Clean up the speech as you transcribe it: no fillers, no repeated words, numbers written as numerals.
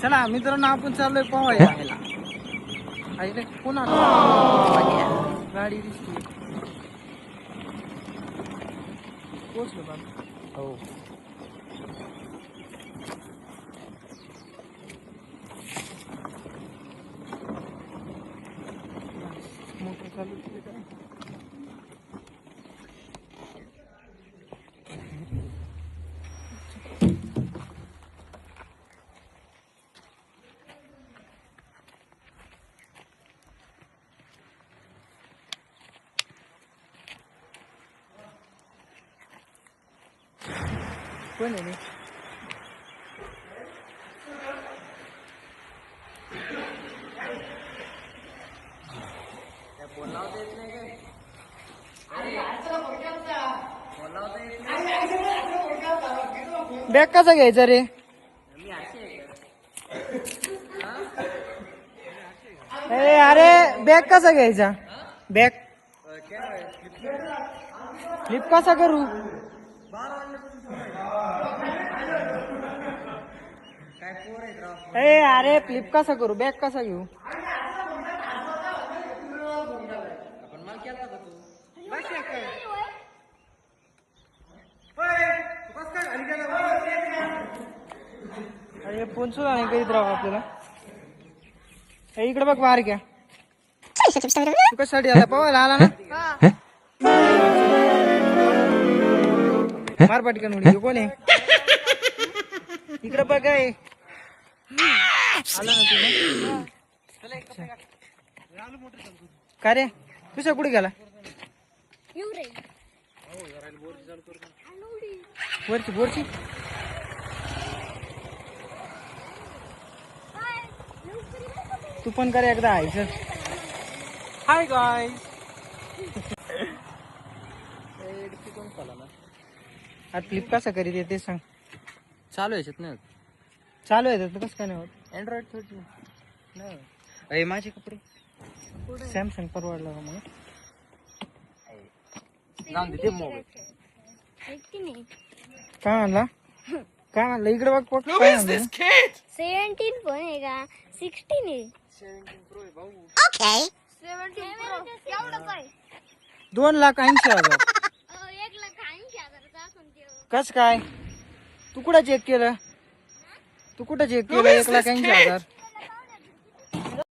चला मित्रांनो, आपण चाललोय पोहायला. आईला कोण आलं? गाडी दिसली. पोचलो का? हो. मोटर चालू केली का? कोण आहे? बॅग कसा घ्यायचा रे? अरे बॅग कसा घ्यायचा? बॅग फ्लिप कसा करू? अरे फ्लिप कसा करू? बॅग कसा घेऊ? अरे फोन सुद्धा नाही करीत राव आपल्याला. इकडे बघ बाहेर घ्या. तू कशासाठी आला? पवायला आला ना? मार पटकन उडी. कोण आहे? इकडे बघ. काय आला ना तुला? का रे तुझ्या कुठे गेला? वरची बोरची. तू पण कर एकदा. आहे हाय गाईस. आता फ्लिप कसा करीत आहे ते सांग. चालू याच्यात नाही होत. चालू आहे तर कसं काय नाही होत? अँड्रॉइड 13 नाही. अरे माझे कपडे सॅमसंग परवडला का मग? जाऊन दे ते मोबाईल. काय म्हणला? काय म्हणलं? इकडे बघ. पोट काय म्हणलं? 17 पण आहे का? 16 आहे. 17 प्रो आहे भाऊ. ओके. 17 प्रो एवढंच आहे. 2,80,000. 1,80,000 असून ते. कस काय? तू कुठं चेक केलं? 1,80,000?